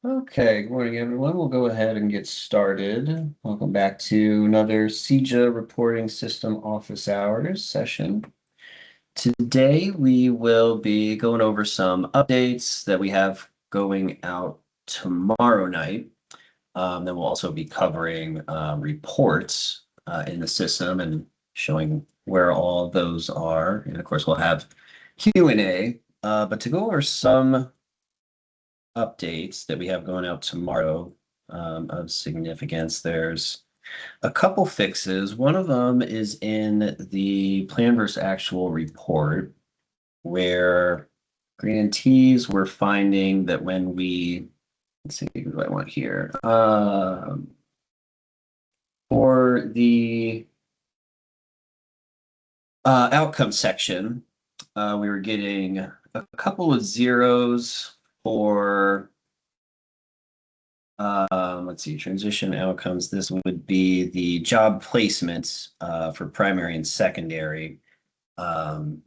Okay, good morning, everyone. We'll go ahead and get started. Welcome back to another CEJA Reporting System Office Hours session. Today, we will be going over some updates that we have going out tomorrow night. Then we'll also be covering reports in the system and showing where all those are. And of course, we'll have Q&A. But to go over some updates that we have going out tomorrow of significance. There's a couple fixes. One of them is in the plan versus actual report, where grantees were finding that when we, let's see, who do I want here? For the outcome section, we were getting a couple of zeros for let's see, transition outcomes. This would be the job placements for primary and secondary. Um,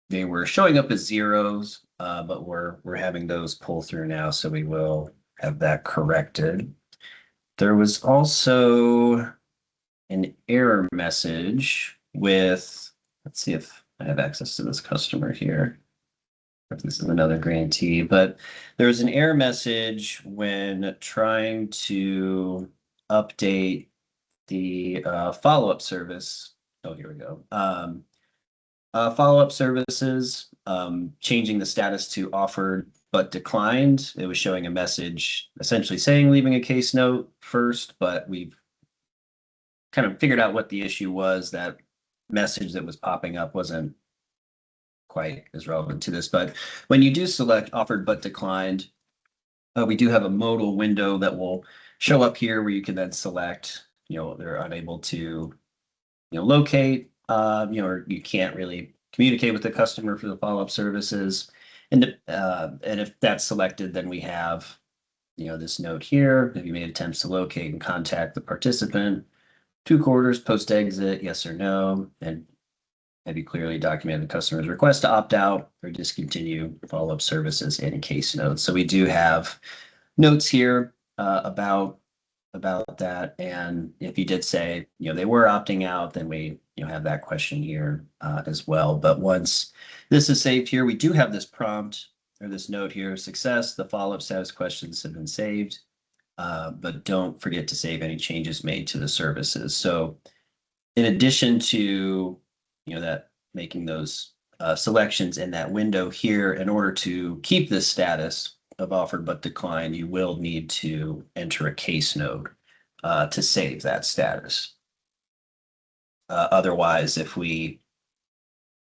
they were showing up as zeros, but we're having those pull through now, so we will have that corrected. There was also an error message with, let's see if I have access to this customer here. This is another grantee, but there's an error message when trying to update the follow-up service. Oh, here we go. Follow-up services, changing the status to offered but declined. It was showing a message essentially saying leaving a case note first, but we've kind of figured out what the issue was. That message that was popping up wasn't quite as relevant to this, but when you do select offered but declined, we do have a modal window that will show up here where you can then select, they're unable to, locate, or you can't really communicate with the customer for the follow-up services. And if that's selected, then we have, this note here, have you made attempts to locate and contact the participant? 2 quarters post-exit, yes or no, and have you clearly documented the customer's request to opt out or discontinue follow-up services in case notes? So we do have notes here about that. And if you did say, they were opting out, then we, have that question here as well. But once this is saved here, we do have this prompt or this note here, success, the follow-up status questions have been saved, but don't forget to save any changes made to the services. So in addition to, that making those selections in that window here, in order to keep this status of offered but declined, you will need to enter a case node to save that status. Otherwise, I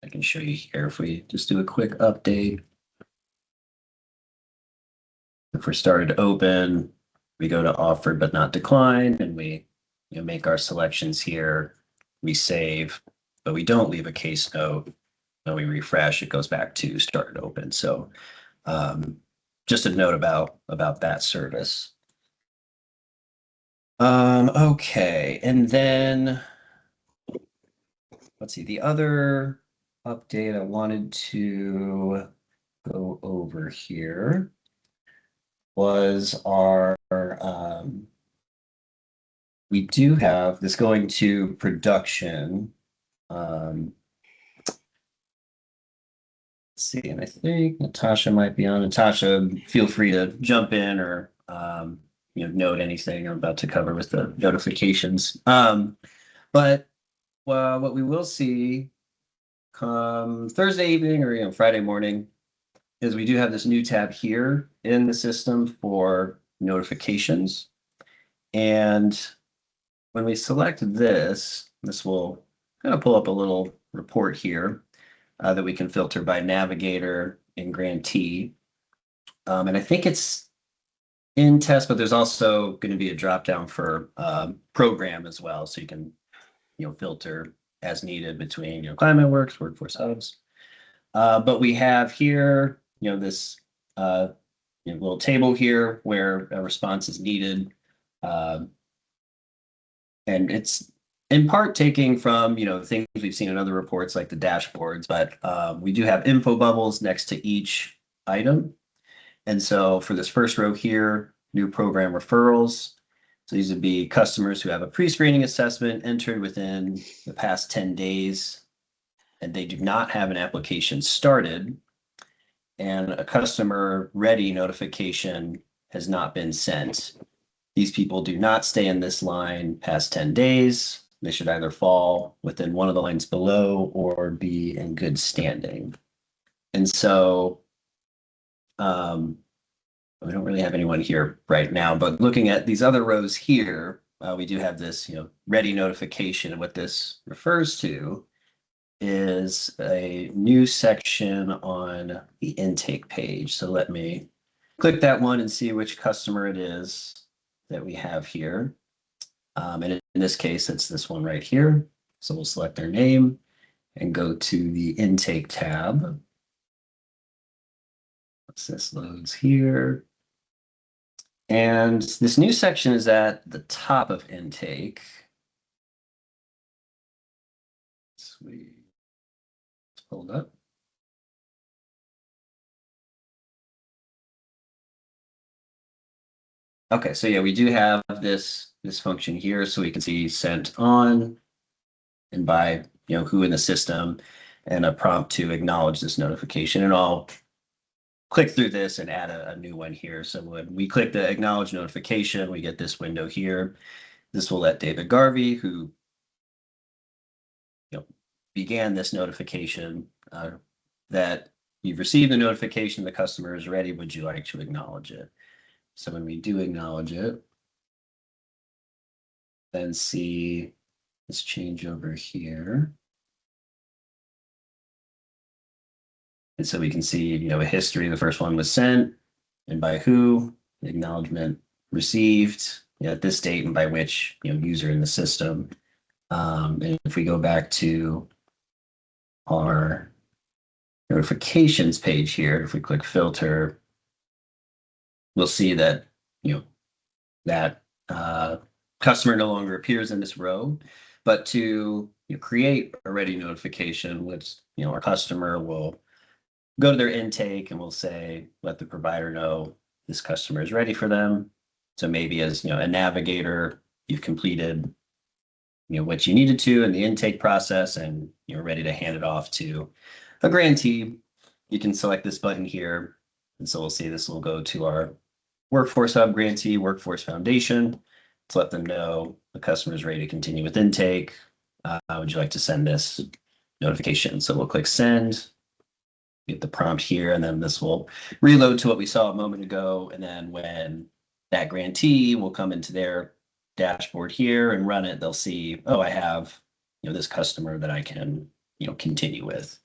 can show you here, if we just do a quick update. If we're started to open, we go to offered but not declined, and we make our selections here. We save, but we don't leave a case note. When we refresh, it goes back to started open. So just a note about that service. Okay, and then let's see, the other update I wanted to go over here was we do have this going to production. Let's see, and I think Natasha might be on. Natasha, feel free to jump in or note anything I'm about to cover with the notifications. But what we will see come Thursday evening or Friday morning is we do have this new tab here in the system for notifications. And when we select this will kind of pull up a little report here that we can filter by navigator and grantee. And I think it's in test, but there's also going to be a drop down for program as well. So you can, filter as needed between, climate works, workforce hubs. But we have here, this little table here where a response is needed. And it's in part taking from, things we've seen in other reports like the dashboards, but we do have info bubbles next to each item. And so for this first row here, new program referrals. So these would be customers who have a pre-screening assessment entered within the past 10 days, and they do not have an application started, and a customer ready notification has not been sent. These people do not stay in this line past 10 days. They should either fall within one of the lines below or be in good standing. And so we don't really have anyone here right now, but looking at these other rows here, we do have this, ready notification. And what this refers to is a new section on the intake page. So let me click that one and see which customer it is that we have here. And in this case, it's this one right here. So we'll select their name and go to the intake tab. Once this loads here. And this new section is at the top of intake. Sweet. It's pulled up. Okay, so yeah, we do have this function here, so we can see sent on and by who in the system, and a prompt to acknowledge this notification. And I'll click through this and add a new one here. So when we click the acknowledge notification, we get this window here. This will let David Garvey, who began this notification, that you've received the notification, the customer is ready. Would you like to acknowledge it? So when we do acknowledge it, then see this change over here. And so we can see, a history. The first one was sent and by who, the acknowledgement received at this date and by which user in the system. And if we go back to our notifications page here, if we click filter, we'll see that that customer no longer appears in this row. But to create a ready notification, which our customer will go to their intake and we'll say, let the provider know this customer is ready for them. So maybe as a navigator, you've completed what you needed to in the intake process, and you're ready to hand it off to a grantee. You can select this button here, and so we'll see this will go to our Workforce Hub grantee, Workforce Foundation, to let them know the customer is ready to continue with intake. Would you like to send this notification? So we'll click send, get the prompt here, and then this will reload to what we saw a moment ago. And then when that grantee will come into their dashboard here and run it, they'll see, oh, I have this customer that I can continue with.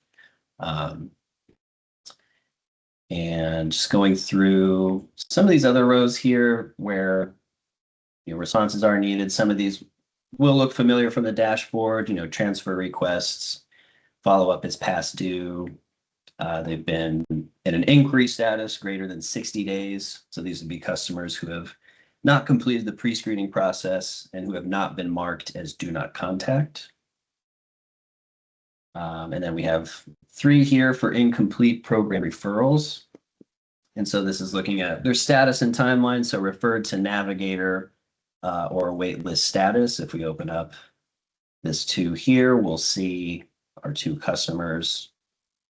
And just going through some of these other rows here where responses are needed. Some of these will look familiar from the dashboard. Transfer requests, follow up is past due. They've been in an inquiry status greater than 60 days. So these would be customers who have not completed the pre-screening process and who have not been marked as do not contact. And then we have 3 here for incomplete program referrals. And so this is looking at their status and timeline. So referred to navigator or wait list status. If we open up this 2 here, we'll see our 2 customers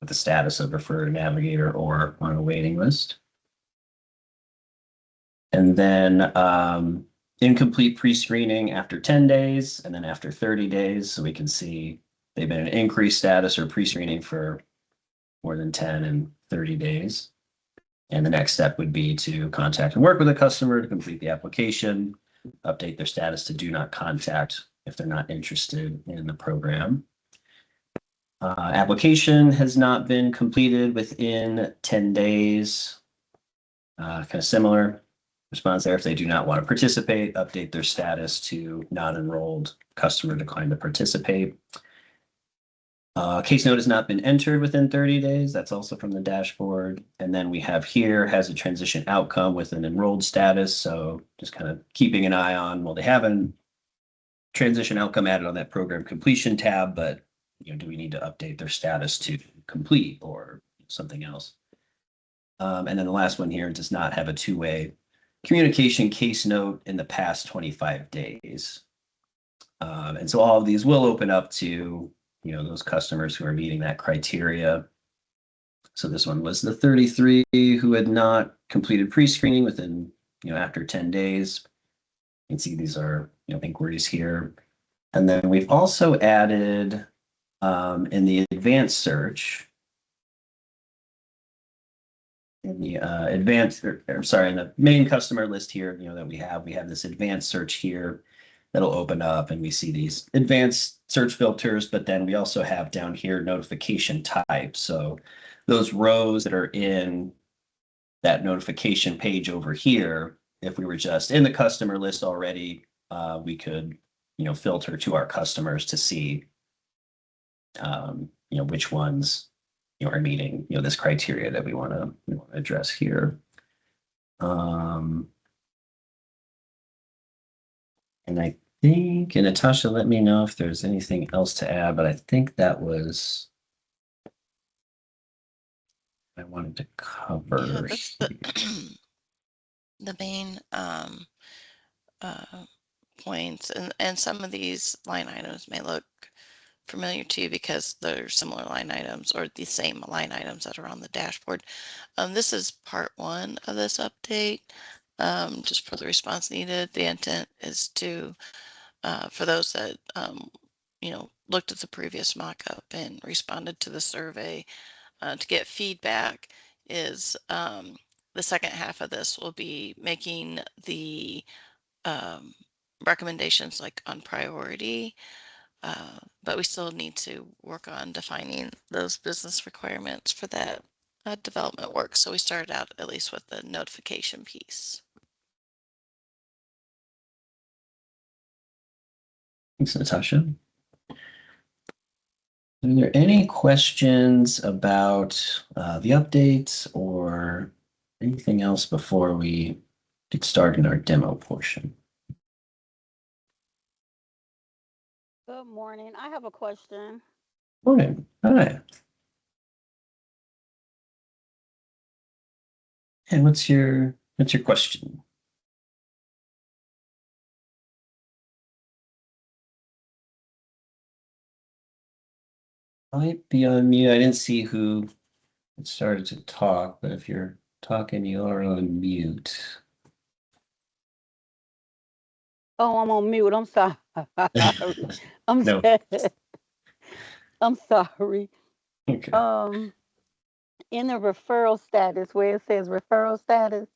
with the status of referred navigator or on a waiting list. And then incomplete pre-screening after 10 days and then after 30 days. So we can see they've been in increased status or pre-screening for more than 10 and 30 days. And the next step would be to contact and work with a customer to complete the application, update their status to do not contact if they're not interested in the program. Application has not been completed within 10 days. Kind of similar response there. If they do not want to participate, update their status to not enrolled, customer declined to participate. Case note has not been entered within 30 days. That's also from the dashboard. And then we have here has a transition outcome with an enrolled status. So just kind of keeping an eye on, well, they have a transition outcome added on that program completion tab, but do we need to update their status to complete or something else? And then the last one here does not have a two-way communication case note in the past 25 days. And so all of these will open up to, those customers who are meeting that criteria. So this one was the 33 who had not completed pre-screening within, after 10 days. You can see these are, inquiries here. And then we've also added in the advanced search, in the in the main customer list here, that we have this advanced search here that'll open up, and we see these advanced search filters, but then we also have down here notification type. So those rows that are in that notification page over here, if we were just in the customer list already, we could, filter to our customers to see, which ones, are meeting, this criteria that we want to address here. And I think, and Natasha, let me know if there's anything else to add, but I think that was I wanted to cover. Yeah, that's the main points, and some of these line items may look familiar to you because they're similar line items or the same line items that are on the dashboard. This is part one of this update. Just for the response needed, the intent is to, for those that, looked at the previous mock-up and responded to the survey, to get feedback is, the second half of this will be making the recommendations like on priority, but we still need to work on defining those business requirements for that development work. So we started out at least with the notification piece. Thanks, Natasha. Are there any questions about the updates or anything else before we get started in our demo portion? Good morning. I have a question. Morning. Hi. And what's your question? Might be on mute. I didn't see who started to talk, but if you're talking, you are on mute. Oh, I'm on mute. I'm sorry. I'm No. I'm sorry. Okay. In the referral status where it says referral status,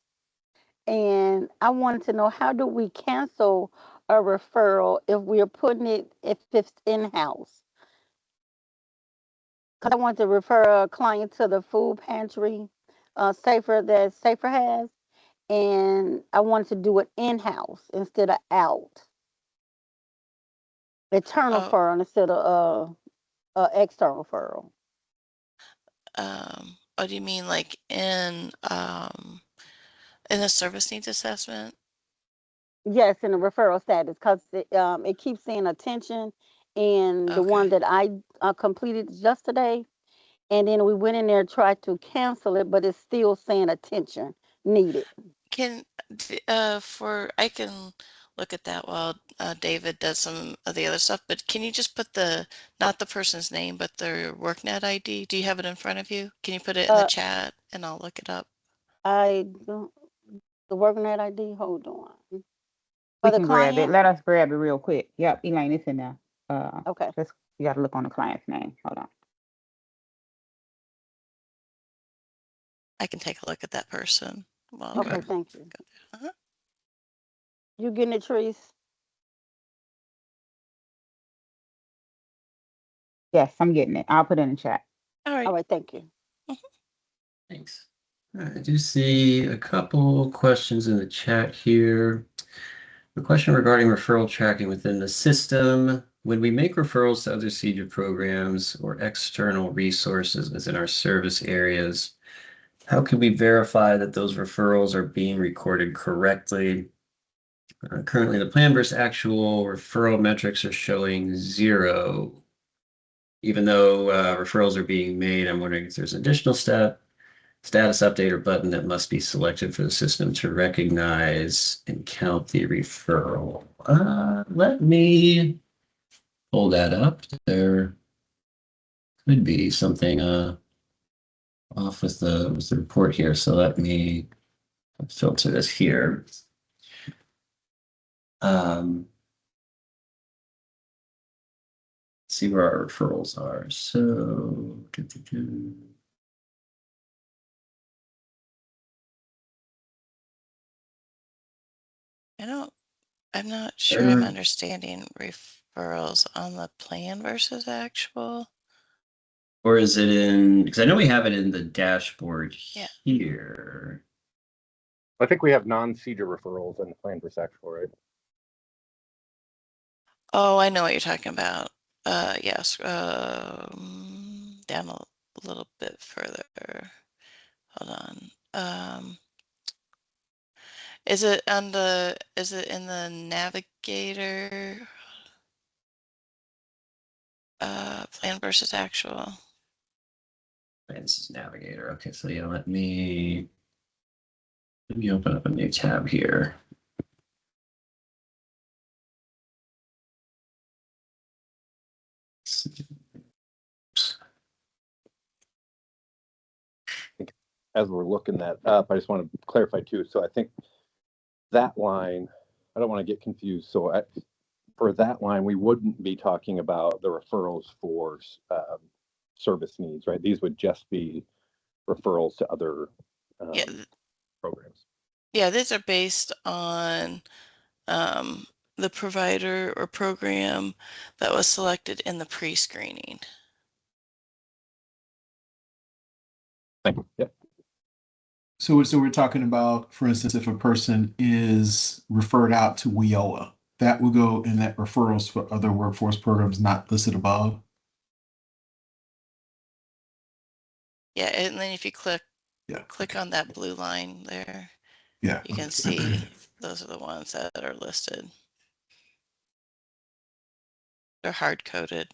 and I wanted to know, how do we cancel a referral if it's in-house? Because I want to refer a client to the food pantry, Safer that Safer has, and I wanted to do it in-house instead of out. Internal Oh, referral instead of external referral. do you mean like in the service needs assessment? Yes, in the referral status, because it keeps saying attention, and the one Okay. that I completed yesterday, and then we went in there and tried to cancel it, but it's still saying attention needed. Can I can look at that while David does some of the other stuff, but can you just put not the person's name, but their WorkNet ID? Do you have it in front of you? Can you put it in the Uh, chat and I'll look it up? I don't, the WorkNet ID. Hold on. We For the can grab it. client. Let us grab it real quick. Yep, Elaine, it's in there. Okay. Let's you got to look on the client's name. Hold on. I can take a look at that person. Well, Okay. Thank you. uh-huh. You getting it, Treese? Yes, I'm getting it. I'll put it in the chat. All right. All right. Thank you. Thanks. All right, I do see a couple questions in the chat here. A question regarding referral tracking within the system. When we make referrals to other CEJA programs or external resources within our service areas, how can we verify that those referrals are being recorded correctly? Currently, the plan versus actual referral metrics are showing 0. Even though referrals are being made, I'm wondering if there's an additional step status updater button that must be selected for the system to recognize and count the referral. Let me pull that up. There could be something off with the report here. So let me filter this here. See where our referrals are. So I'm not sure I'm understanding referrals on the plan versus actual. Or is it in, because I know we have it in the dashboard Yeah. here. I think we have non-CEJA referrals in the plan for sexual, right? Oh, I know what you're talking about. Yes. Down a little bit further. Hold on. Is it in the navigator? Plan versus actual. Okay, this is Navigator. Okay, so yeah, let me open up a new tab here. As we're looking that up, I just want to clarify too. So I think that line, I don't want to get confused. So for that line, we wouldn't be talking about the referrals for service needs, right? These would just be referrals to other programs. Yeah, these are based on the provider or program that was selected in the pre-screening. Thank you. Yep. So we're talking about, for instance, if a person is referred out to WIOA, that will go in that referrals for other workforce programs not listed above. Yeah, and then if you click Okay. on that blue line there, Yeah. you can see those are the ones that are listed. They're hard coded,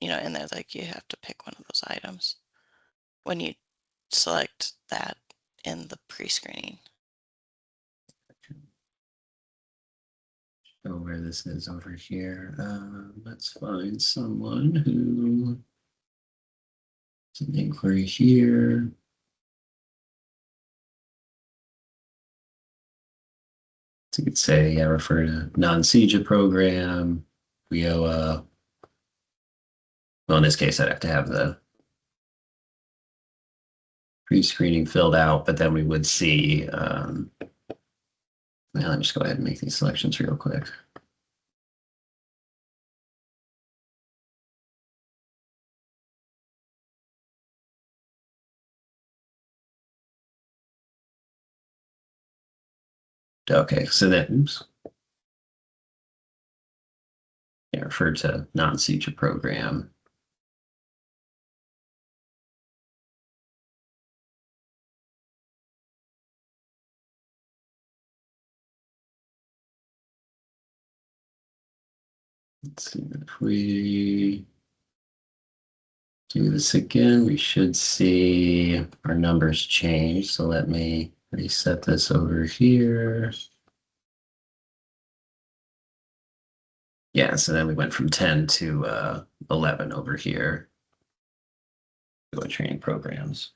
and they're like you have to pick one of those items when you select that in the pre-screening. So where this is over here, let's find someone who is an inquiry here. So you could say, yeah, refer to non-CEJA program. WIOA. Well, in this case, I'd have to have the pre-screening filled out, but then we would see, now let me just go ahead and make these selections real quick. Okay, so then, oops. Yeah, referred to non-CEJA program. Let's see if we do this again, we should see our numbers change. So let me reset this over here. Yeah, so then we went from 10 to 11 over here. Training programs.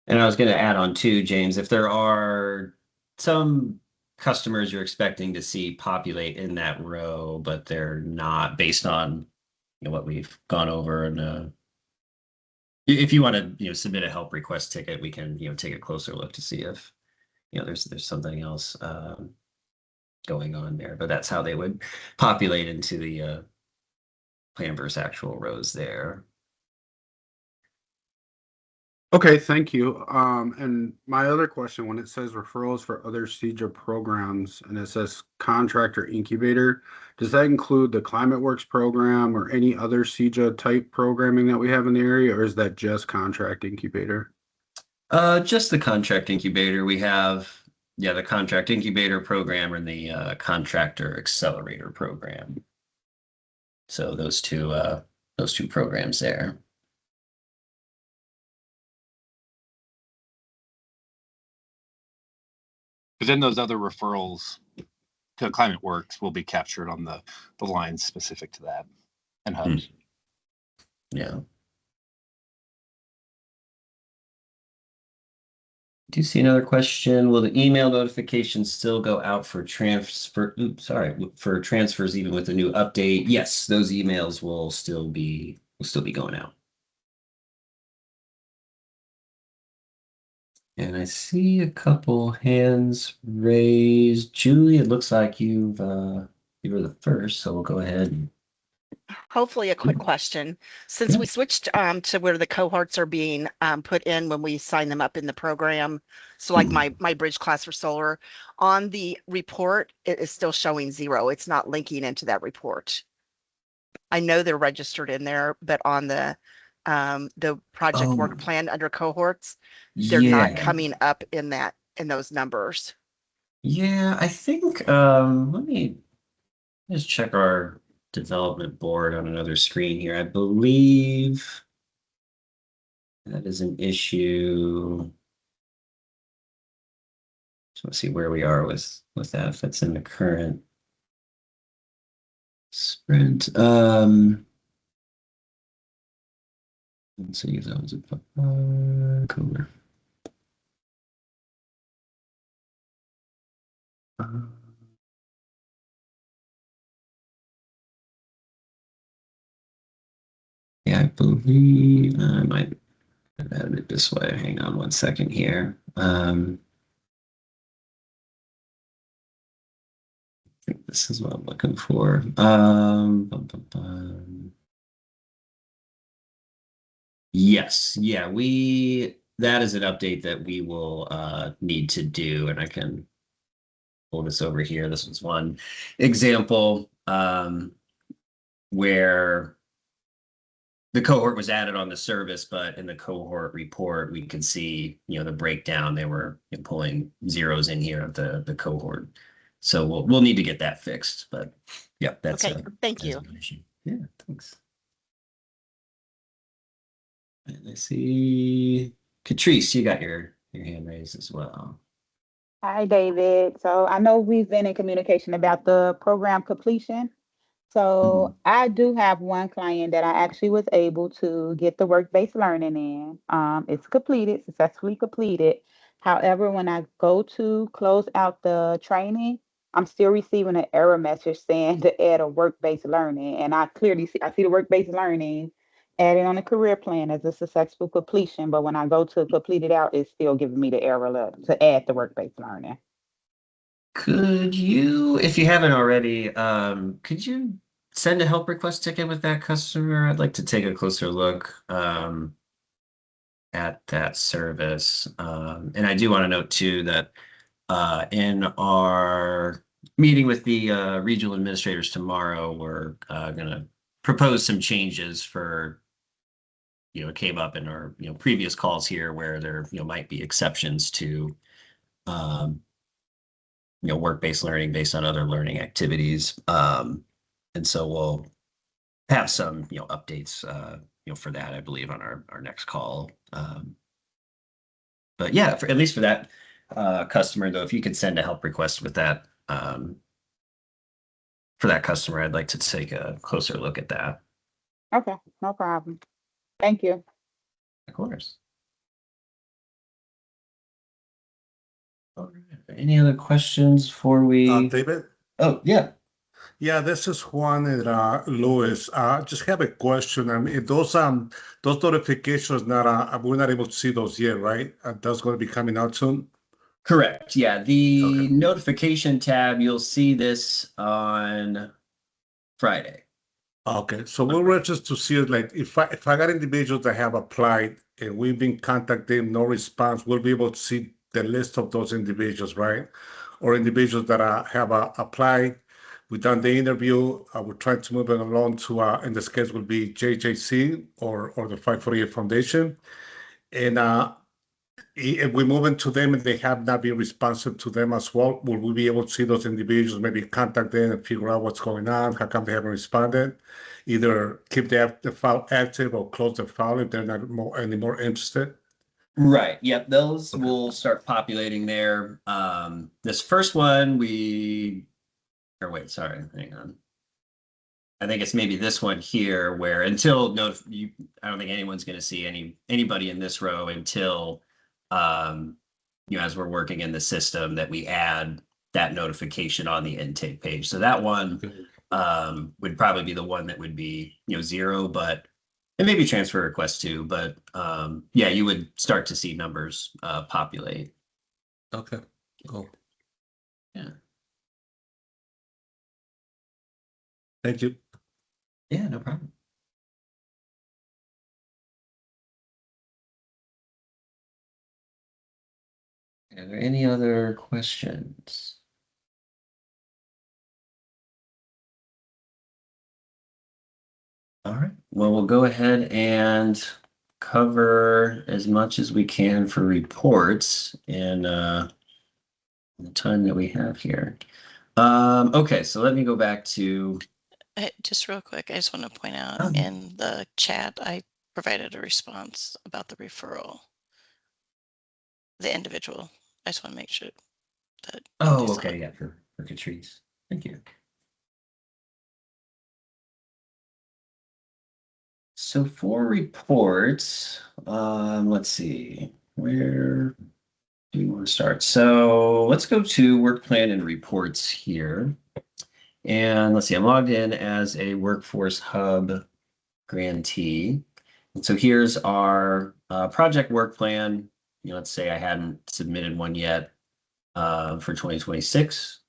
And I was going to add on too, James, if there are some customers you're expecting to see populate in that row, but they're not based on what we've gone over, and if you want to submit a help request ticket, we can take a closer look to see if there's something else going on there. But that's how they would populate into the plan versus actual rows there. Okay, thank you. And my other question, when it says referrals for other CEJA programs and it says contractor incubator, does that include the ClimateWorks program or any other CEJA type programming that we have in the area, or is that just contract incubator? Just the contract incubator. We have, the contract incubator program and the contractor accelerator program. So those two programs there. But then those other referrals to Climate Works will be captured on the lines specific to that and hubs. Yeah. Do you see another question? Will the email notifications still go out for transfer? Oops, sorry, for transfers even with the new update? Yes, those emails will still be going out. And I see a couple hands raised. Julie, it looks like you were the first, so we'll go ahead. Hopefully a quick question. Since we switched to where the cohorts are being put in when we sign them up in the program, so like my bridge class for solar, on the report, it is still showing 0. It's not linking into that report. I know they're registered in there, but on the project work plan under cohorts, they're not coming up in those numbers. Yeah, I think let me just check our development board on another screen here. I believe that is an issue. So let's see where we are with that, if that's in the current sprint. Let's see if that was a cover. Yeah, I believe I might have added it this way. Hang on one second here. I think this is what I'm looking for. Yes, yeah, that is an update that we will need to do, and I can pull this over here. This was one example where the cohort was added on the service, but in the cohort report, we could see, the breakdown. They were pulling zeros in here of the cohort. So we'll need to get that fixed, but yeah, that's okay. Thank you. an issue. Yeah, thanks. And I see Catrice, you got your hand raised as well. Hi, David. So I know we've been in communication about the program completion. So I do have one client that I actually was able to get the work-based learning in. It's completed, successfully completed. However, when I go to close out the training, I'm still receiving an error message saying to add a work-based learning. And I see the work-based learning added on the career plan as a successful completion. But when I go to complete it out, it's still giving me the error alert to add the work-based learning. Could you, if you haven't already, could you send a help request ticket with that customer? I'd like to take a closer look at that service. And I do want to note too that in our meeting with the regional administrators tomorrow, we're going to propose some changes for, it came up in our previous calls here where there might be exceptions to work-based learning based on other learning activities. And so we'll have some, updates, for that, I believe, on our next call. But yeah, at least for that customer, though, if you could send a help request with that for that customer, I'd like to take a closer look at that. Okay, no problem. Thank you. Of course. All right. Any other questions before we? David? Oh, yeah. Yeah, this is Juan and Louis. Just have a question. I mean, those notifications we're not able to see those yet, right? That's going to be coming out soon. Correct. Yeah, the notification tab, you'll see this on Friday. Okay, so we'll register to see it. Like if I got individuals that have applied and we've been contacting, no response, we'll be able to see the list of those individuals, right? Or individuals that have applied. We've done the interview. We're trying to move it along to, in this case, will be JJC or the 548 Foundation. And if we move into them and they have not been responsive to them as well, will we be able to see those individuals, maybe contact them and figure out what's going on, how come they haven't responded? Either keep the file active or close the file if they're not any more interested. Right. Yep. Those will start populating there. This first one or wait, sorry, hang on. I think it's maybe this one here where until I don't think anyone's going to see anybody in this row until, as we're working in the system that we add that notification on the intake page. So that one, would probably be the one that would be, 0, but and maybe transfer request too, but yeah, you would start to see numbers populate. Okay, cool. Yeah. Thank you. Yeah, no problem. Are there any other questions? All right, well, we'll go ahead and cover as much as we can for reports in the time that we have here. Okay, so let me go back to Just real quick, I just want to point out Oh. in the chat, I provided a response about the referral. The individual. I just want to make sure that. Oh, okay, yeah, for Catrice. Thank you. So for reports, let's see, where do you want to start? So let's go to work plan and reports here. And let's see, I'm logged in as a Workforce Hub grantee. And so here's our project work plan. Let's say I hadn't submitted one yet for 2026.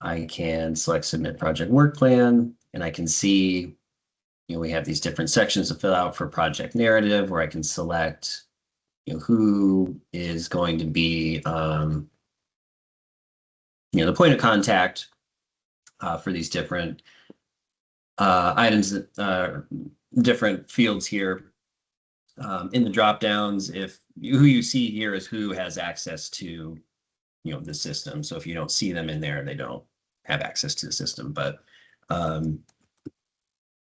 I can select submit project work plan, and I can see we have these different sections to fill out for project narrative where I can select, who is going to be, the point of contact for these different items, different fields here. In the drop downs, who you see here is who has access to, the system. So if you don't see them in there, they don't have access to the system. But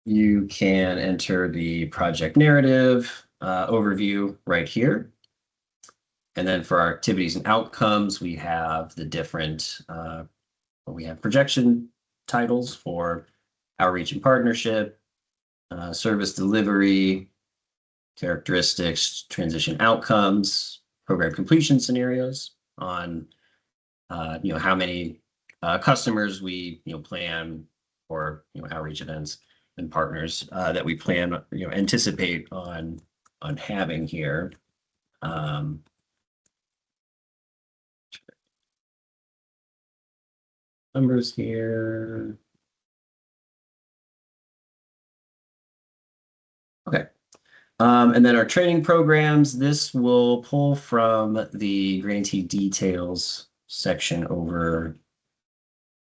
you can enter the project narrative overview right here. And then for our activities and outcomes, we have the different, we have projection titles for outreach and partnership, service delivery, characteristics, transition outcomes, program completion scenarios on, how many customers we, plan for, outreach events and partners that we plan, anticipate on having here. Numbers here. Okay. And then our training programs, this will pull from the grantee details section over,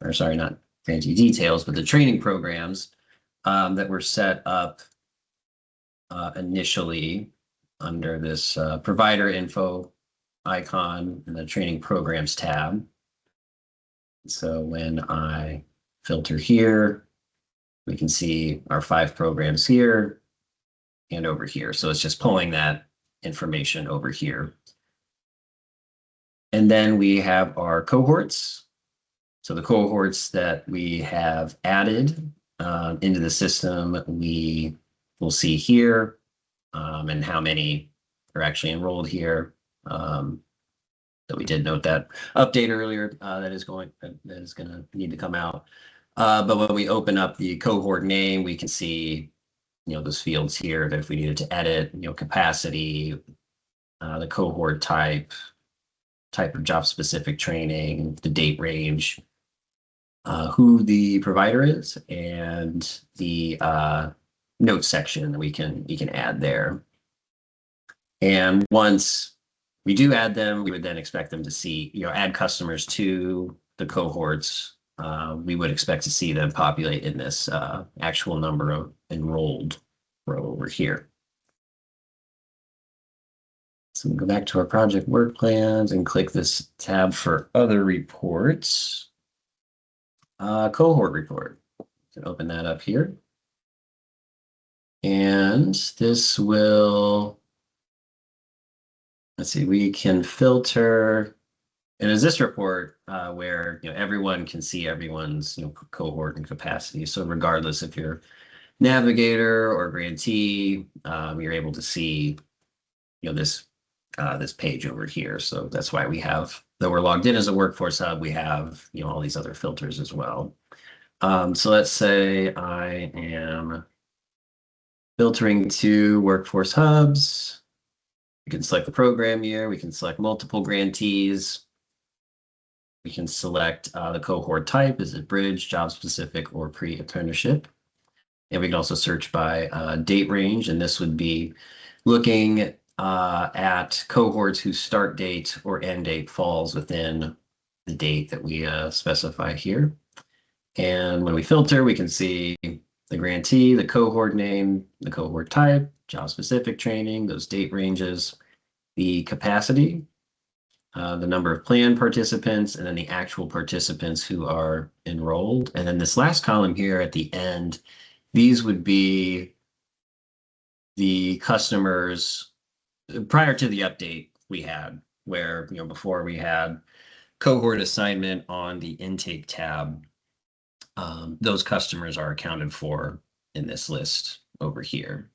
or sorry, not grantee details, but the training programs that were set up initially under this provider info icon in the training programs tab. So when I filter here, we can see our 5 programs here and over here. So it's just pulling that information over here. And then we have our cohorts. So the cohorts that we have added into the system, we will see here, and how many are actually enrolled here. So we did note that update earlier that is going to need to come out. But when we open up the cohort name, we can see, those fields here that if we needed to edit, capacity, the cohort type of job specific training, the date range, who the provider is, and the notes section that we can add there. And once we do add them, we would then expect them to see, add customers to the cohorts. We would expect to see them populate in this actual number of enrolled row over here. So we'll go back to our project work plans and click this tab for other reports. Cohort report. You can open that up here. And this will let's see, we can filter. And is this report where everyone can see everyone's cohort and capacity. So regardless if you're navigator or grantee, you're able to see this this page over here. So that's why we have, though we're logged in as a workforce hub, we have all these other filters as well. So let's say I am filtering to workforce hubs. We can select the program year. We can select multiple grantees. We can select the cohort type. Is it bridge, job specific, or pre-apprenticeship? And we can also search by date range. And this would be looking at cohorts whose start date or end date falls within the date that we specify here. And when we filter, we can see the grantee, the cohort name, the cohort type, job specific training, those date ranges, the capacity, the number of plan participants, and then the actual participants who are enrolled. And then this last column here at the end, these would be the customers prior to the update we had, where before we had cohort assignment on the intake tab. Those customers are accounted for in this list over here.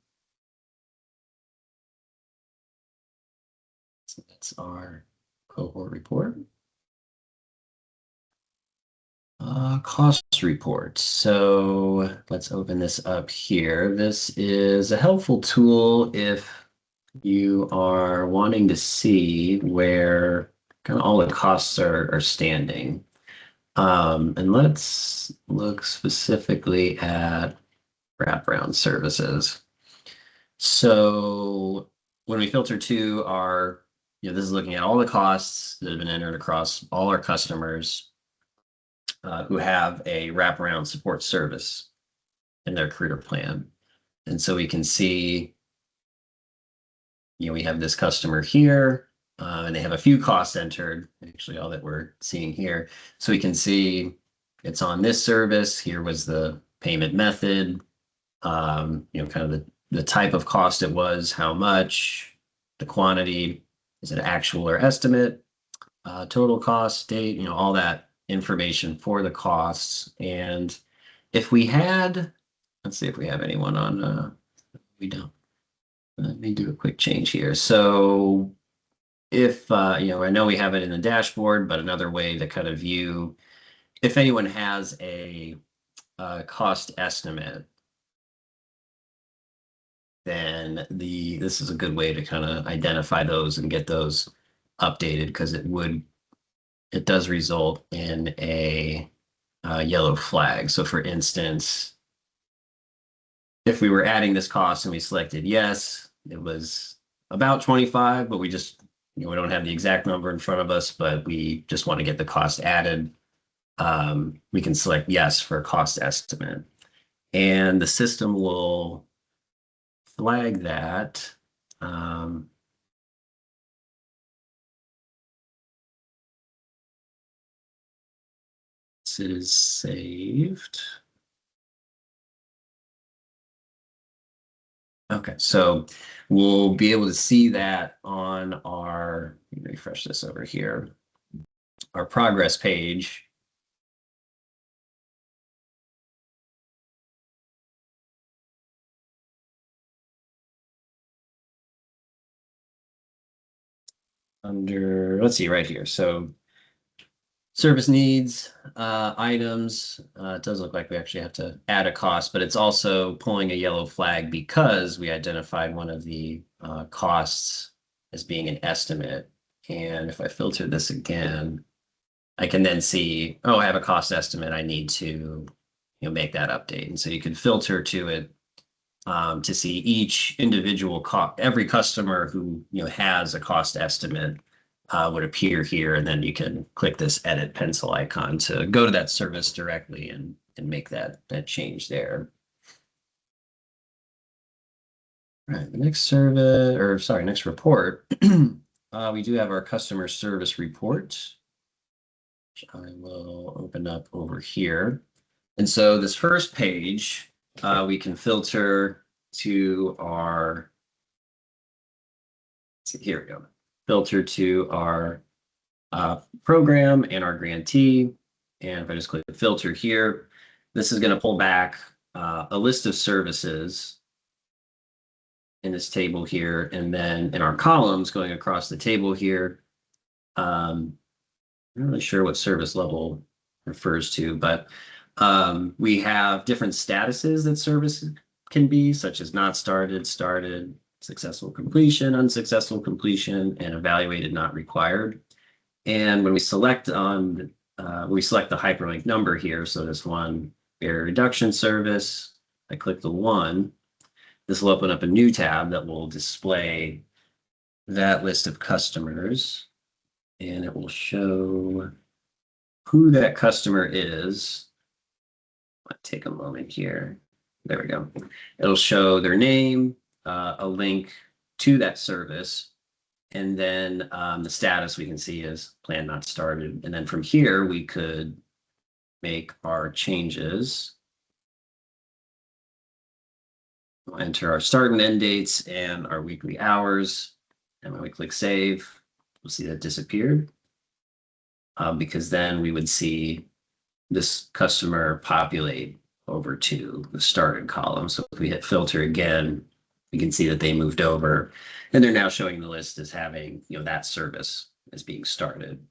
So that's our cohort report. Cost report. So let's open this up here. This is a helpful tool if you are wanting to see where kind of all the costs are standing. And let's look specifically at wraparound services. So when we filter to our, this is looking at all the costs that have been entered across all our customers who have a wraparound support service in their career plan. And so we can see, we have this customer here, and they have a few costs entered, actually all that we're seeing here. So we can see it's on this service. Here was the payment method, kind of the type of cost it was, how much, the quantity, is it actual or estimate, total cost, date, all that information for the costs. And if we had, let's see if we have anyone on, we don't. Let me do a quick change here. So if, I know we have it in the dashboard, but another way to kind of view if anyone has a cost estimate, then this is a good way to kind of identify those and get those updated, because it does result in a yellow flag. So for instance, if we were adding this cost and we selected yes, it was about 25, but we just, we don't have the exact number in front of us, but we just want to get the cost added. We can select yes for cost estimate, and the system will flag that. It is saved. Okay, so we'll be able to see that on our, let me refresh this over here, our progress page. Under, let's see, right here. So service needs, items, it does look like we actually have to add a cost, but it's also pulling a yellow flag because we identified one of the costs as being an estimate. And if I filter this again, I can then see, oh, I have a cost estimate. I need to make that update. And so you can filter to it to see each individual cost. Every customer who has a cost estimate would appear here, and then you can click this edit pencil icon to go to that service directly and make that change there. All right, the next survey, or sorry, next report, we do have our customer service report, which I will open up over here. And so this first page, we can filter to our, here we go. filter to our program and our grantee. And if I just click the filter here, this is going to pull back a list of services in this table here. And then in our columns going across the table here, I'm not really sure what service level refers to, but we have different statuses that service can be, such as not started, started, successful completion, unsuccessful completion, and evaluated not required. And when we select on, we select the hyperlink number here. So this one, barrier reduction service, I click the 1. This will open up a new tab that will display that list of customers. And it will show who that customer is. I'll take a moment here. There we go. It'll show their name, a link to that service, and then the status we can see is plan not started. And then from here, we could make our changes. We'll enter our start and end dates and our weekly hours. And when we click save, we'll see that disappeared. Because then we would see this customer populate over to the started column. So if we hit filter again, we can see that they moved over and they're now showing the list as having, that service as being started.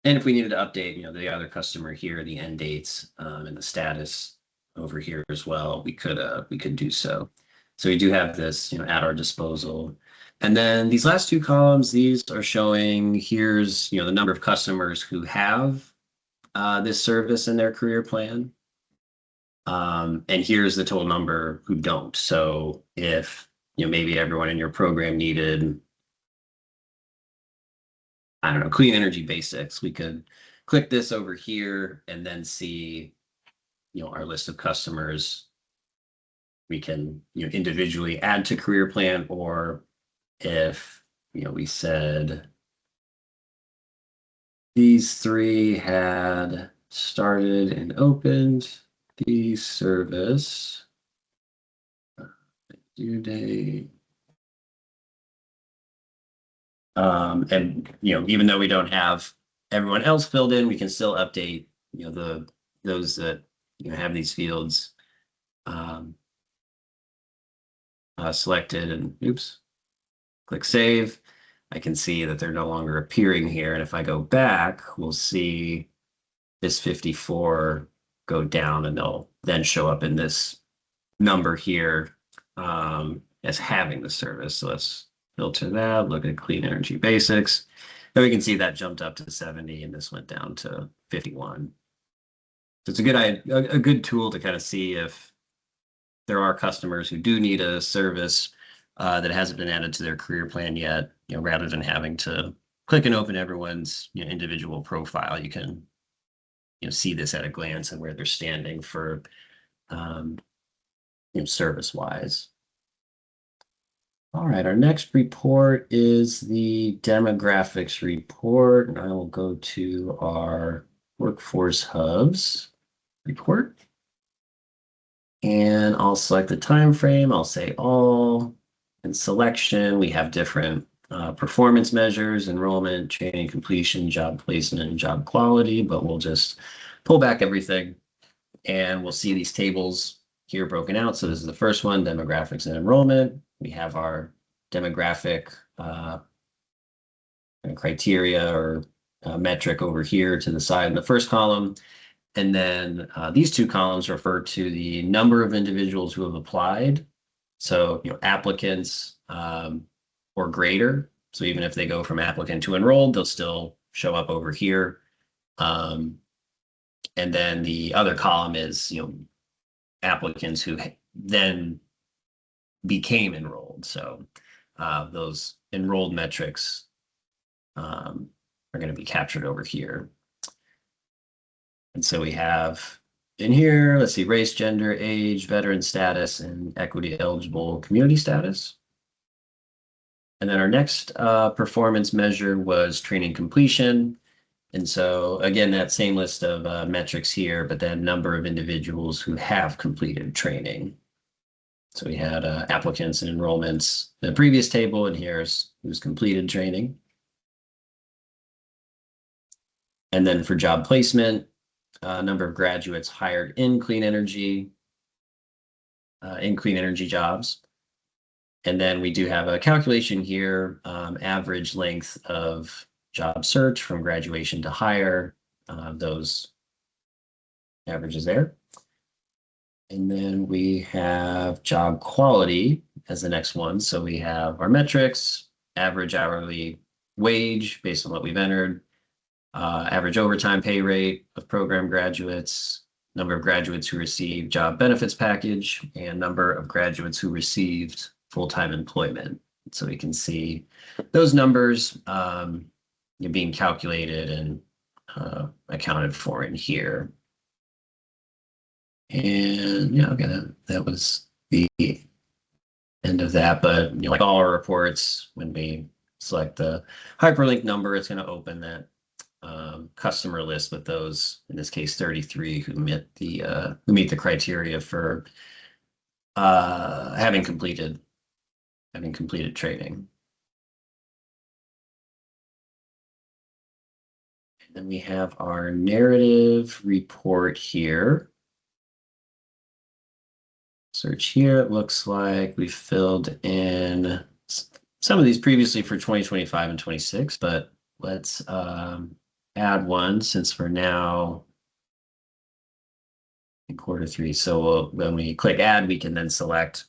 And if we needed to update, the other customer here, the end dates and the status over here as well, we could do so. So we do have this, at our disposal. And then these last two columns, these are showing here's, the number of customers who have this service in their career plan. And here's the total number who don't. So if, maybe everyone in your program needed, I don't know, clean energy basics, we could click this over here and then see, our list of customers. We can, individually add to career plan, or if, we said these 3 had started and opened the service due date. And, even though we don't have everyone else filled in, we can still update, those that, have these fields selected, and oops, click save. I can see that they're no longer appearing here. And if I go back, we'll see this 54 go down, and they'll then show up in this number here as having the service. So let's filter that, look at clean energy basics. Then we can see that jumped up to 70 and this went down to 51. So it's a good tool to kind of see if there are customers who do need a service that hasn't been added to their career plan yet, rather than having to click and open everyone's individual profile. You can see this at a glance and where they're standing for service wise. All right, our next report is the demographics report, and I will go to our workforce hubs report. And I'll select the time frame. I'll say all. In selection, we have different performance measures: enrollment, training completion, job placement, and job quality. But we'll just pull back everything, and we'll see these tables here broken out. So this is the first one, demographics and enrollment. We have our demographic criteria or metric over here to the side in the first column. And then these two columns refer to the number of individuals who have applied. So, applicants or greater. So even if they go from applicant to enrolled, they'll still show up over here. And then the other column is, applicants who then became enrolled. So those enrolled metrics are going to be captured over here. And so we have in here, let's see, race, gender, age, veteran status, and equity eligible community status. And then our next performance measure was training completion. And so again, that same list of metrics here, but then number of individuals who have completed training. So we had applicants and enrollments in the previous table, and here's who's completed training. And then for job placement, number of graduates hired in clean energy jobs. And then we do have a calculation here, average length of job search from graduation to hire, those averages there. And then we have job quality as the next one. So we have our metrics, average hourly wage based on what we've entered, average overtime pay rate of program graduates, number of graduates who received job benefits package, and number of graduates who received full-time employment. So we can see those numbers being calculated and accounted for in here. And yeah, okay, that was the end of that. But like all our reports, when we select the hyperlink number, it's going to open that customer list with those, in this case, 33 who meet the criteria for having completed training. And then we have our narrative report here. Search here, it looks like we filled in some of these previously for 2025 and 26, but let's add one since we're now in Q3. So when we click add, we can then select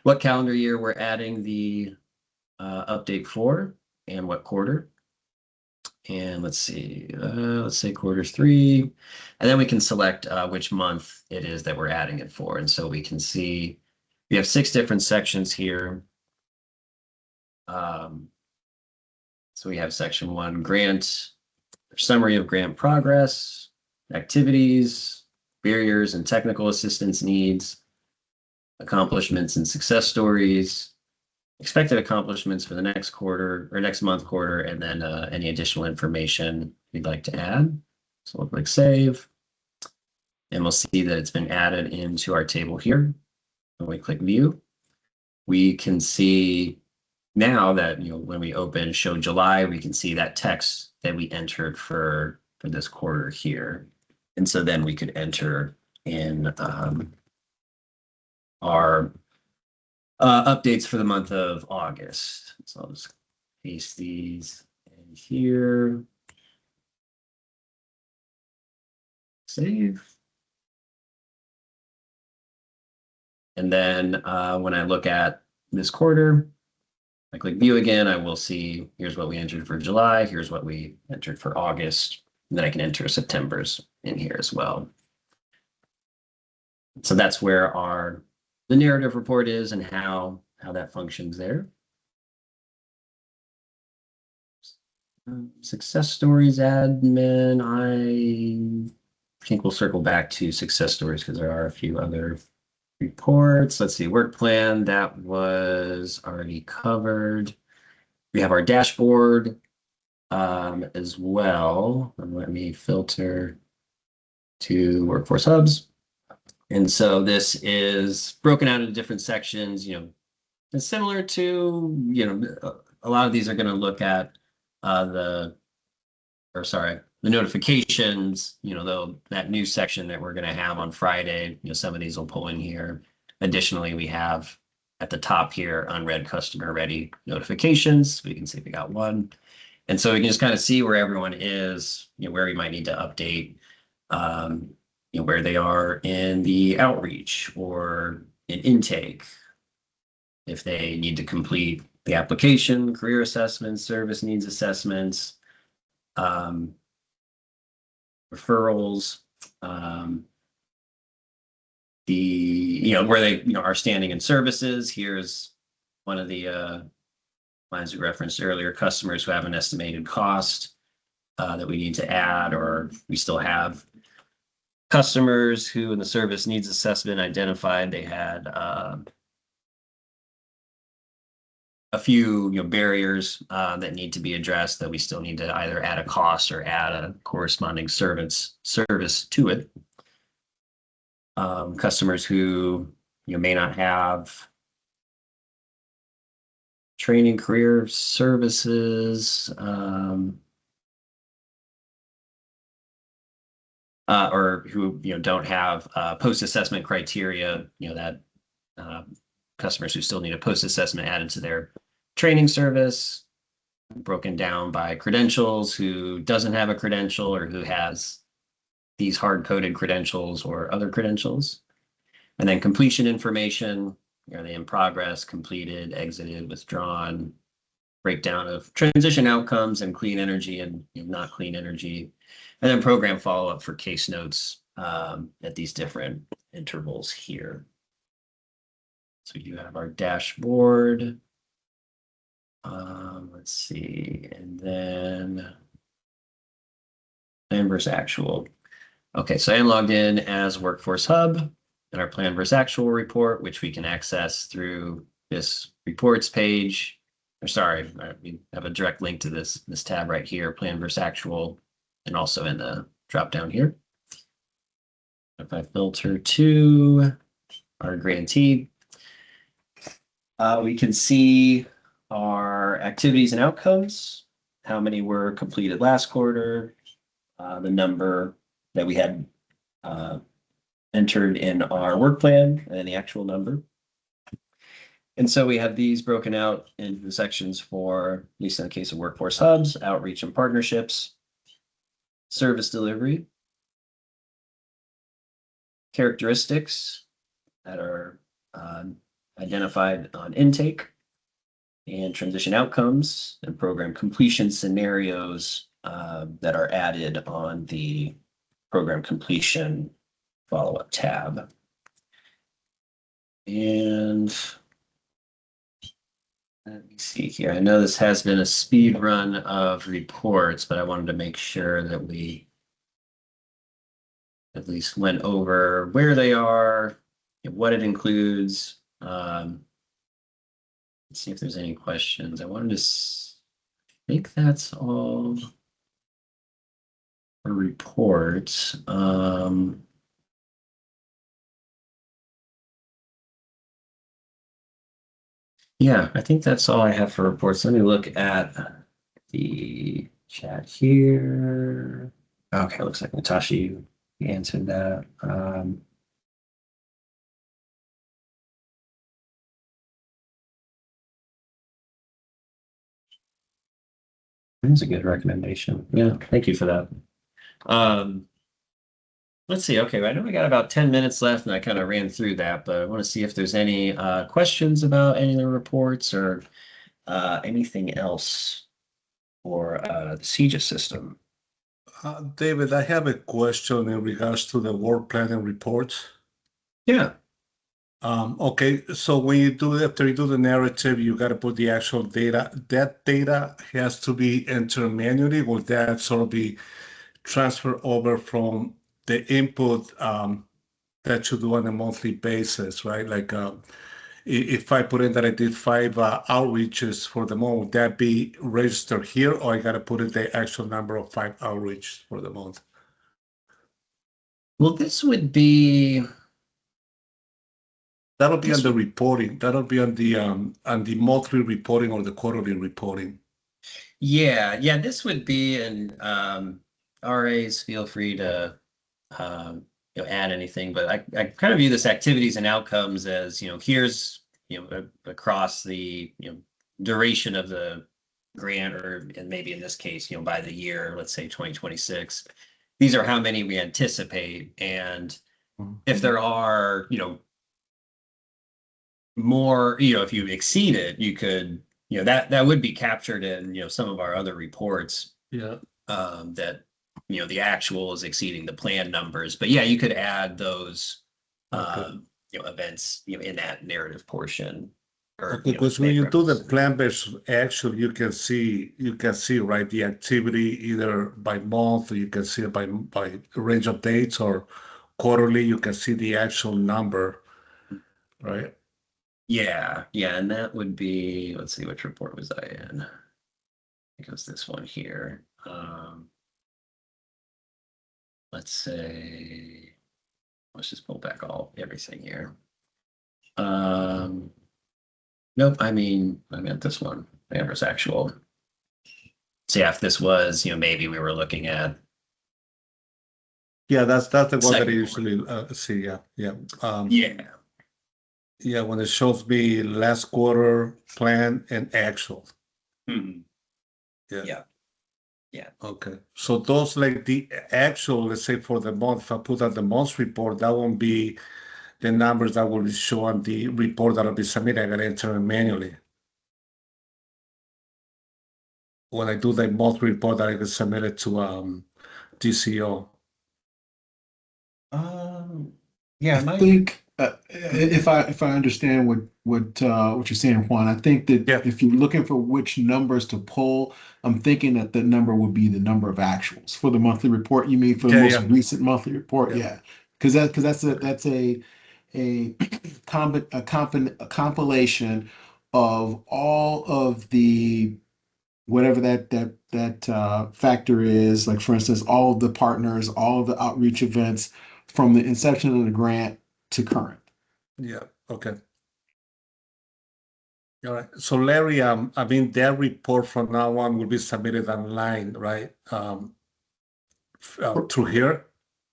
what calendar year we're adding the update for and what quarter. And let's see, let's say Q3, and then we can select which month it is that we're adding it for. And so we can see we have 6 different sections here. So we have section 1, grant, summary of grant progress, activities, barriers and technical assistance needs, accomplishments and success stories, expected accomplishments for the next quarter or next month quarter, and then any additional information we'd like to add. So we'll click save, and we'll see that it's been added into our table here. When we click view, we can see now that when we open show July, we can see that text that we entered for this quarter here. And so then we could enter in our updates for the month of August. So I'll just paste these in here. Save. And then when I look at this quarter, I click view again, I will see here's what we entered for July, here's what we entered for August, and then I can enter September's in here as well. So that's where the narrative report is and how that functions there. Success stories admin, I think we'll circle back to success stories because there are a few other reports. Let's see, work plan, that was already covered. We have our dashboard as well. And let me filter to workforce hubs. And so this is broken out into different sections, it's similar to, a lot of these are going to look at the notifications, though that new section that we're going to have on Friday, some of these will pull in here. Additionally, we have at the top here, unread customer ready notifications. We can see we got one. And so we can just kind of see where everyone is, where we might need to update, where they are in the outreach or in intake. If they need to complete the application, career assessments, service needs assessments, referrals, where they are standing in services. Here's one of the lines we referenced earlier, customers who have an estimated cost that we need to add, or we still have customers who in the service needs assessment identified they had a few barriers that need to be addressed, that we still need to either add a cost or add a corresponding service to it. Customers who you may not have training career services, or who, don't have post-assessment criteria, that customers who still need a post-assessment added to their training service, broken down by credentials, who doesn't have a credential or who has these hard-coded credentials or other credentials. And then completion information, are they in progress, completed, exited, withdrawn, breakdown of transition outcomes and clean energy and not clean energy, and then program follow-up for case notes at these different intervals here. So you have our dashboard. Let's see, and then plan versus actual. Okay, so I am logged in as Workforce Hub and our plan versus actual report, which we can access through this reports page. Or sorry, we have a direct link to this tab right here, plan versus actual, and also in the drop down here. If I filter to our grantee, we can see our activities and outcomes, how many were completed last quarter, the number that we had entered in our work plan, and the actual number. And so we have these broken out into the sections for, at least in the case of Workforce Hubs, outreach and partnerships, service delivery, characteristics that are identified on intake, and transition outcomes and program completion scenarios that are added on the program completion follow-up tab. And let me see here. I know this has been a speed run of reports, but I wanted to make sure that we at least went over where they are, what it includes. Let's see if there's any questions. I wanted to think that's all for reports. Yeah, I think that's all I have for reports. Let me look at the chat here. Okay, looks like Natasha, you answered that. That's a good recommendation. Yeah, thank you for that. Let's see. Okay, I know we got about 10 minutes left, and I kind of ran through that, but I want to see if there's any questions about any of the reports or anything else for the CEJA system. David, I have a question in regards to the work planning reports. Yeah. Okay, so when you do, after you do the narrative, you got to put the actual data. That data has to be entered manually. Will that sort of be transferred over from the input that you do on a monthly basis, right? Like if I put in that I did 5 outreaches for the month, would that be registered here, or I got to put in the actual number of 5 outreach for the month? Well, this would be. That'll be on the reporting. That'll be on the monthly reporting or the quarterly reporting. Yeah, this would be, and RAs feel free to add anything, but I kind of view this activities and outcomes as, here's across the duration of the grant, or and maybe in this case, by the year, let's say 2026. These are how many we anticipate, and if there are more, if you exceed it, you could, that would be captured in some of our other reports. Yeah. That the actual is exceeding the planned numbers, but yeah, you could add those events in that narrative portion. Or, because when you do the plan versus actual, you can see right the activity either by month, or you can see it by range of dates, or quarterly you can see the actual number, right? Yeah, and that would be, let's see, which report was I in? I think it was this one here. Let's say, let's just pull back everything here. Nope, I meant this one. Amber's actual. So yeah, if this was, maybe we were looking at. Yeah, that's the one that I Second usually see. Yeah. Yeah. Yeah, when it shows me last quarter plan and actual. Mhm. Yeah. Yeah. Okay. So those like the actual, let's say for the month, if I put out the month report, that won't be the numbers that will show on the report that'll be submitted. I gotta enter them manually. When I do the monthly report, that I can submit it to DCO. Yeah, I think if I understand what you're saying, Juan, I think that Yeah. if you're looking for which numbers to pull, I'm thinking that the number would be the number of actuals for the monthly report. You mean for the Yeah, most yeah. recent monthly report? Yeah. Yeah, because that's a a compilation of all of the whatever that factor is. Like for instance, all of the partners, all of the outreach events from the inception of the grant to current. Yeah. Okay. All right. So Larry, that report from now on will be submitted online, right? Through here.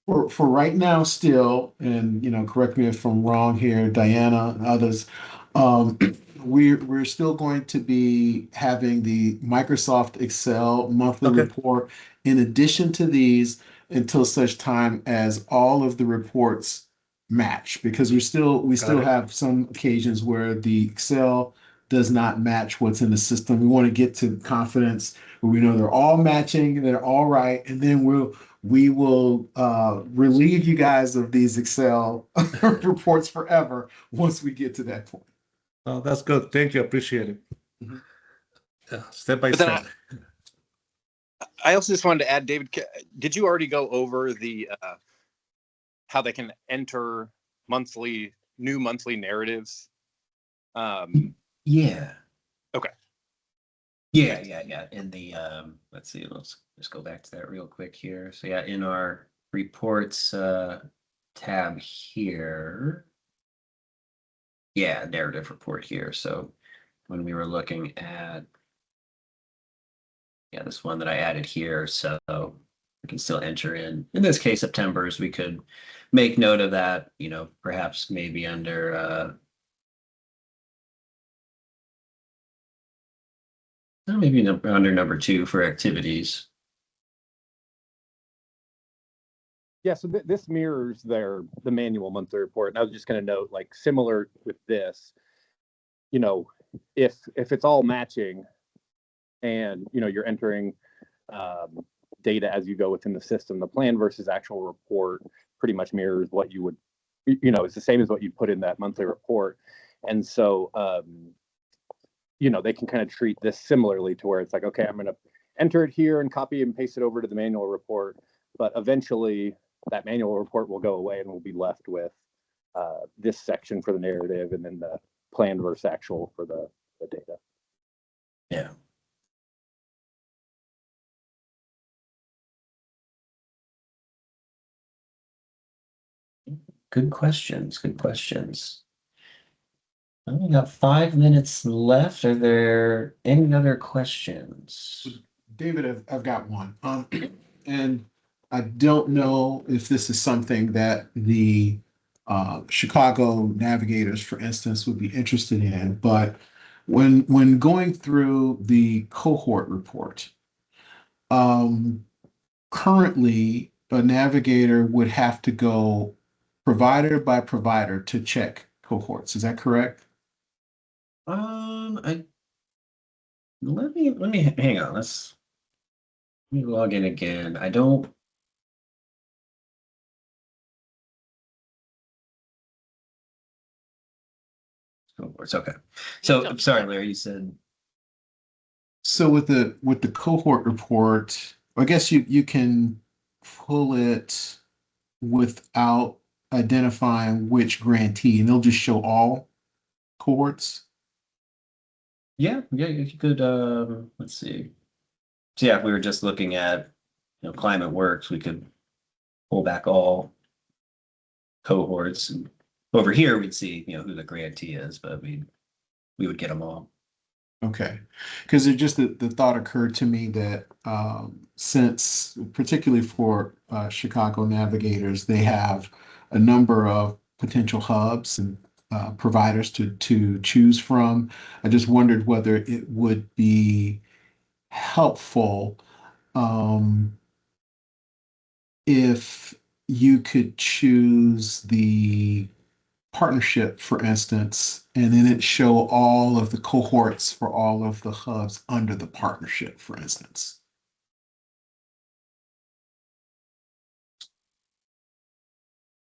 For right now still, and correct me if I'm wrong here, Diana and others, um, we're still going to be having the Microsoft Excel monthly Okay. report in addition to these until such time as all of the reports match, because we still it. have some occasions where the Excel does not match what's in the system. We want to get to confidence where we know they're all matching, they're all right, and then we will relieve you guys of these Excel reports forever once we get to that point. Oh, that's good. Thank you. Appreciate it. Mhm. Yeah, step by But then step. I also just wanted to add, David, did you already go over the how they can enter new monthly narratives? Yeah. Okay. Yeah. In the let's see, let's just go back to that real quick here. So yeah, in our reports tab here. Yeah, narrative report here. So when we were looking at this one that I added here, so we can still enter in this case, September's, we could make note of that, perhaps maybe under under number 2 for activities. Yeah, so this mirrors the manual monthly report. And I was just going to note, like, similar with this, if it's all matching and, you're entering data as you go within the system, the plan versus actual report pretty much mirrors what you would, it's the same as what you put in that monthly report. And so, they can kind of treat this similarly to where it's like, okay, I'm going to enter it here and copy and paste it over to the manual report. But eventually that manual report will go away and we'll be left with this section for the narrative and then the planned versus actual for the data. Yeah. Good questions. We got 5 minutes left. Are there any other questions? David, I've got one. And I don't know if this is something that the Chicago Navigators, for instance, would be interested in, but when going through the cohort report, currently a navigator would have to go provider by provider to check cohorts. Is that correct? I let me hang on. Let me log in again. I don't. Cohorts. Okay. So I'm sorry, Larry. You said. So with the cohort report, I guess you can pull it without identifying which grantee, and they'll just show all cohorts. Yeah. If you could. Let's see. So yeah, if we were just looking at Climate Works, we could pull back all cohorts and over here, we'd see, who the grantee is, but we would get them all. Okay, because it just the thought occurred to me that since particularly for Chicago Navigators, they have a number of potential hubs and providers to choose from. I just wondered whether it would be helpful if you could choose the partnership, for instance, and then it show all of the cohorts for all of the hubs under the partnership, for instance.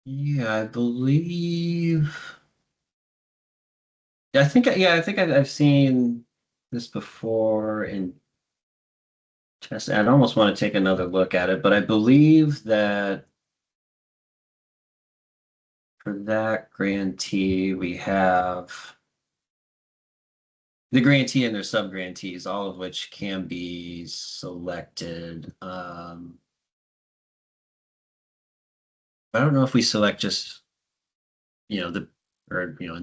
Yeah, I believe. I think I've seen this before in test. I'd almost want to take another look at it, but I believe that for that grantee, we have the grantee and their sub-grantees, all of which can be selected. I don't know if we select just, in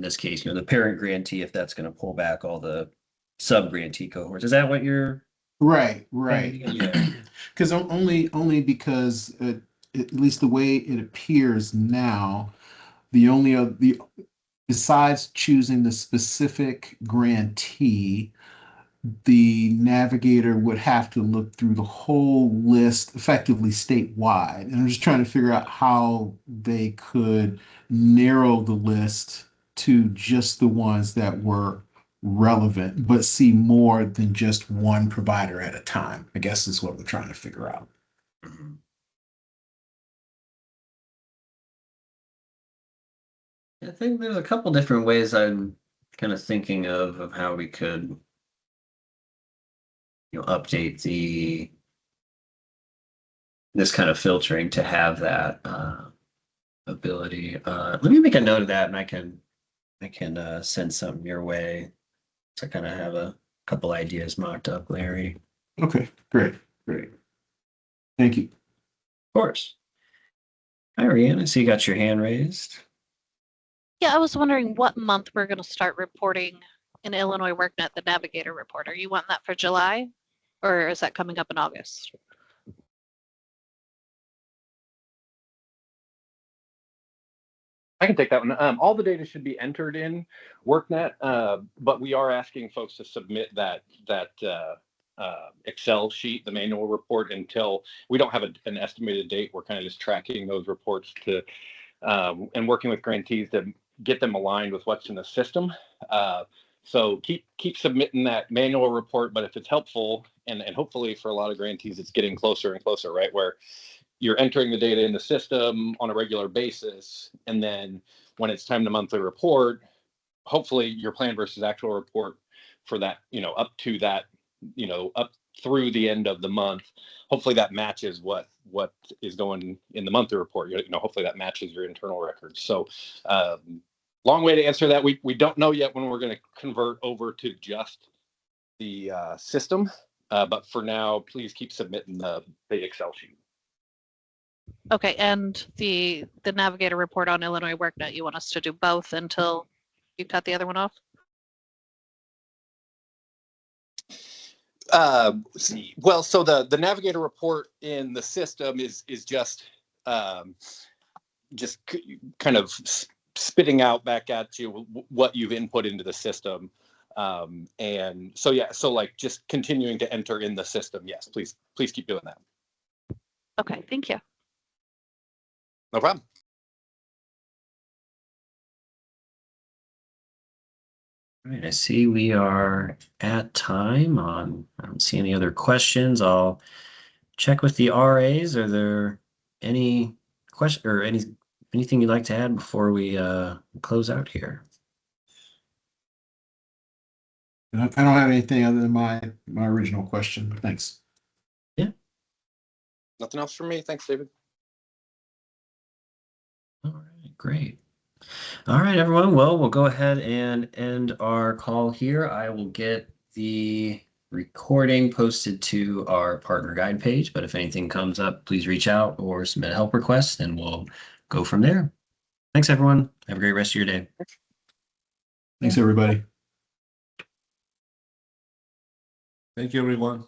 this case, the parent grantee, if that's going to pull back all the sub-grantee cohorts. Is that what you're? Right. Yeah. Because only because at least the way it appears now, the besides choosing the specific grantee, the navigator would have to look through the whole list effectively statewide. And I'm just trying to figure out how they could narrow the list to just the ones that were relevant, but see more than just one provider at a time, I guess is what we're trying to figure out. I think there's a couple different ways I'm kind of thinking of how we could update this kind of filtering to have that ability. Let me make a note of that, and I can send something your way to kind of have a couple ideas mocked up, Larry. Okay, great. Thank you. Of course. Hi, Rianne. I see you got your hand raised. Yeah, I was wondering what month we're going to start reporting in Illinois WorkNet, the Navigator report. Are you wanting that for July, or is that coming up in August? I can take that one. All the data should be entered in WorkNet, but we are asking folks to submit that Excel sheet, the manual report, until we don't have an estimated date. We're kind of just tracking those reports to and working with grantees to get them aligned with what's in the system. So keep submitting that manual report, but if it's helpful, and hopefully for a lot of grantees, it's getting closer and closer, right? Where you're entering the data in the system on a regular basis, and then when it's time to monthly report, hopefully your plan versus actual report for that, up to that, up through the end of the month, hopefully that matches what is going in the monthly report. Hopefully that matches your internal records. So long way to answer that. We don't know yet when we're going to convert over to just the system, but for now, please keep submitting the Excel sheet. Okay, and the Navigator report on Illinois WorkNet, you want us to do both until you cut the other one off? Well, so the Navigator report in the system is just kind of spitting out back at you what you've input into the system. And so, yeah, so like just continuing to enter in the system. Yes, please keep doing that. Okay, thank you. No problem. All right, I see we are at time on. I don't see any other questions. I'll check with the RAs. Are there any question or anything you'd like to add before we close out here? I don't have anything other than my original question, but thanks. Yeah. Nothing else from me. Thanks, David. All right, great. All right, everyone. Well, we'll go ahead and end our call here. I will get the recording posted to our partner guide page, but if anything comes up, please reach out or submit a help request and we'll go from there. Thanks, everyone. Have a great rest of your day. Thanks, everybody. Thank you, everyone.